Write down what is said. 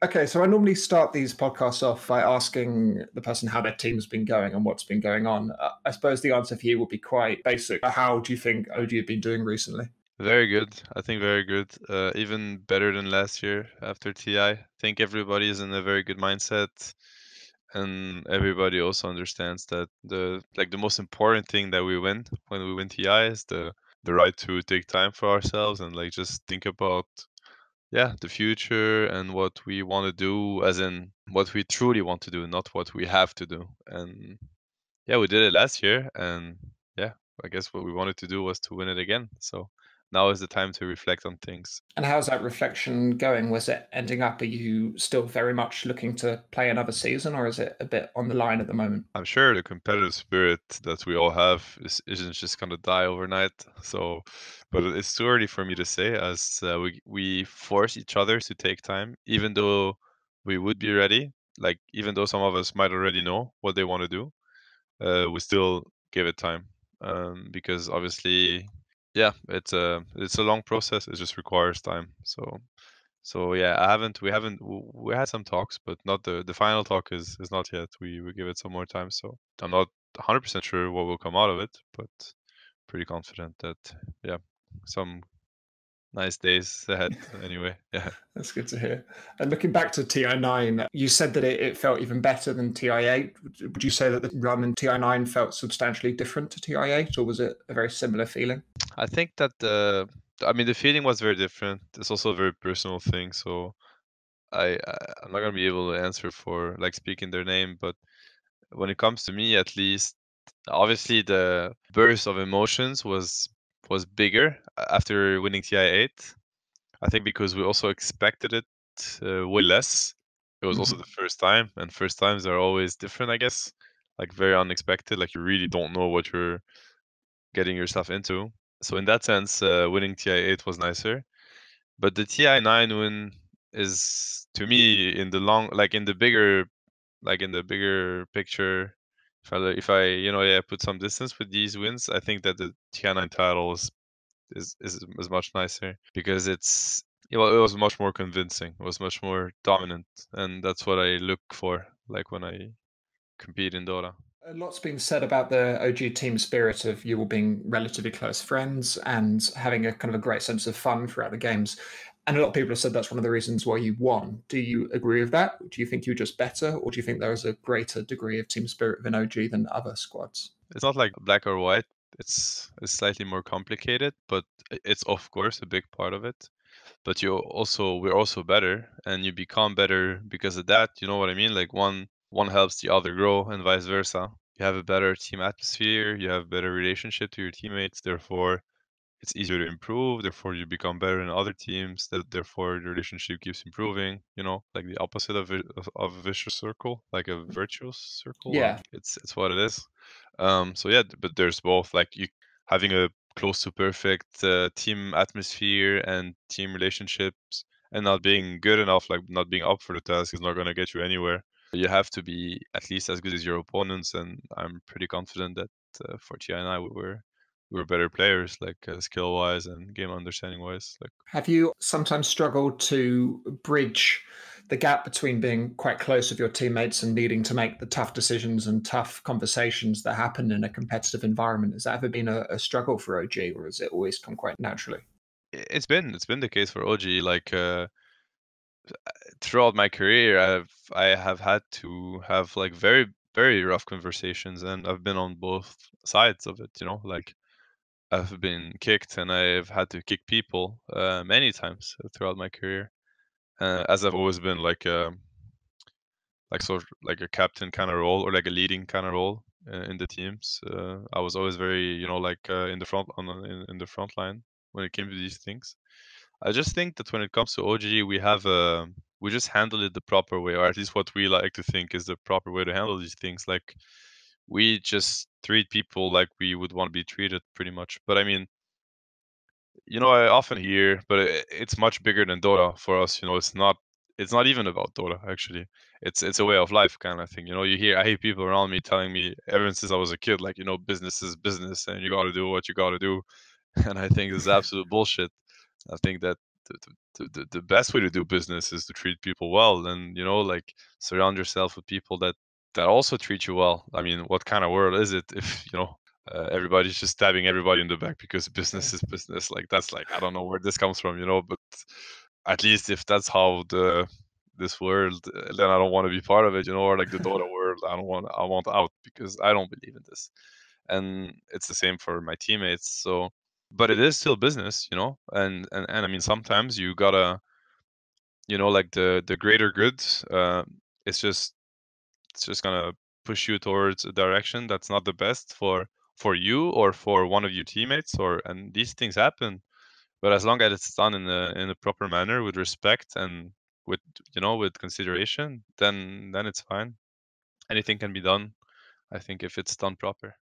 Okay, so I normally start these podcasts off by asking the person how their team's been going and what's been going on. I suppose the answer for you will be quite basic. How do you think OG have been doing recently? Very good. I think very good. Even better than last year after TI. I think everybody is in a very good mindset, and everybody also understands that the most important thing that we win when we win TI is the right to take time for ourselves and like just think about the future and what we want to do, as in what we truly want to do, not what we have to do. And yeah, we did it last year, and yeah, I guess what we wanted to do was to win it again. So now is the time to reflect on things. And how's that reflection going? Was it ending up? Are you still very much looking to play another season, or is it a bit on the line at the moment? I'm sure the competitive spirit that we all have isn't just gonna die overnight. So, but it's too early for me to say, as we force each other to take time, even though we would be ready. Like even though some of us might already know what they want to do, we still give it time, because obviously, yeah, it's a long process. It just requires time. So yeah, we haven't we had some talks, but not the final talk is not yet. We give it some more time. So I'm not 100% sure what will come out of it, but pretty confident that yeah, some nice days ahead. Anyway, yeah. That's good to hear. And looking back to TI9, you said that it felt even better than TI8. Would you say that the run in TI9 felt substantially different to TI8, or was it a very similar feeling? I think that I mean the feeling was very different. It's also a very personal thing, so I'm not gonna be able to answer for like speaking their name, but when it comes to me at least, obviously the burst of emotions was bigger after winning TI8. I think because we also expected it way less. It was also Mhm. the first time, and first times are always different, I guess. Like very unexpected. Like you really don't know what you're getting yourself into. So in that sense, winning TI8 was nicer. But the TI9 win is to me in the long, like in the bigger picture. If I put some distance with these wins, I think that the TI9 title is much nicer because it was much more convincing. It was much more dominant, and that's what I look for, like when I compete in Dota. A lot's been said about the OG team spirit of you all being relatively close friends and having a kind of a great sense of fun throughout the games. And a lot of people have said that's one of the reasons why you won. Do you agree with that? Do you think you're just better, or do you think there is a greater degree of team spirit within OG than other squads? It's not like black or white. It's slightly more complicated, but it's of course a big part of it. But we're also better, and you become better because of that. You know what I mean? Like one helps the other grow, and vice versa. You have a better team atmosphere. You have better relationship to your teammates. Therefore, it's easier to improve. Therefore, you become better in other teams. Therefore, the relationship keeps improving. Like the opposite of a vicious circle, like a virtuous circle. Yeah. It's what it is. So yeah, but there's both. Like you having a close to perfect team atmosphere and team relationships, and not being good enough, like not being up for the task, is not going to get you anywhere. You have to be at least as good as your opponents, and I'm pretty confident that for TI and I we were better players, like skill wise and game understanding wise. Like Have you sometimes struggled to bridge the gap between being quite close with your teammates and needing to make the tough decisions and tough conversations that happen in a competitive environment? Has that ever been a struggle for OG, or has it always come quite naturally? it's been the case for OG. Like throughout my career, I have had to have like very very rough conversations, and I've been on both sides of it. Like I've been kicked, and I've had to kick people many times throughout my career. As I've always been like sort of like a captain kind of role or like a leading kind of role in the teams. I was always very like in the front in the front line when it came to these things. I just think that when it comes to OG, we just handle it the proper way, or at least what we like to think is the proper way to handle these things. Like we just treat people like we would want to be treated, pretty much. But I mean, I often hear, but it's much bigger than Dota for us. It's not even about Dota actually. It's a way of life kind of thing. I hear people around me telling me ever since I was a kid, like business is business, and you got to do what you got to do. And I think this is absolute bullshit. I think that the best way to do business is to treat people well, and like surround yourself with people that also treat you well. I mean, what kind of world is it if everybody's just stabbing everybody in the back because business is business? Like, that's like, I don't know where this comes from, but at least if that's how this world, then I don't want to be part of it, or like the Dota world. I want out because I don't believe in this. And it's the same for my teammates. So, but it is still business, and I mean, sometimes you gotta, like the greater good, it's just it's just gonna push you towards a direction that's not the best for you or for one of your teammates, and these things happen. But as long as it's done in a proper manner, with respect and with with consideration, then it's fine. Anything can be done, I think, if it's done proper.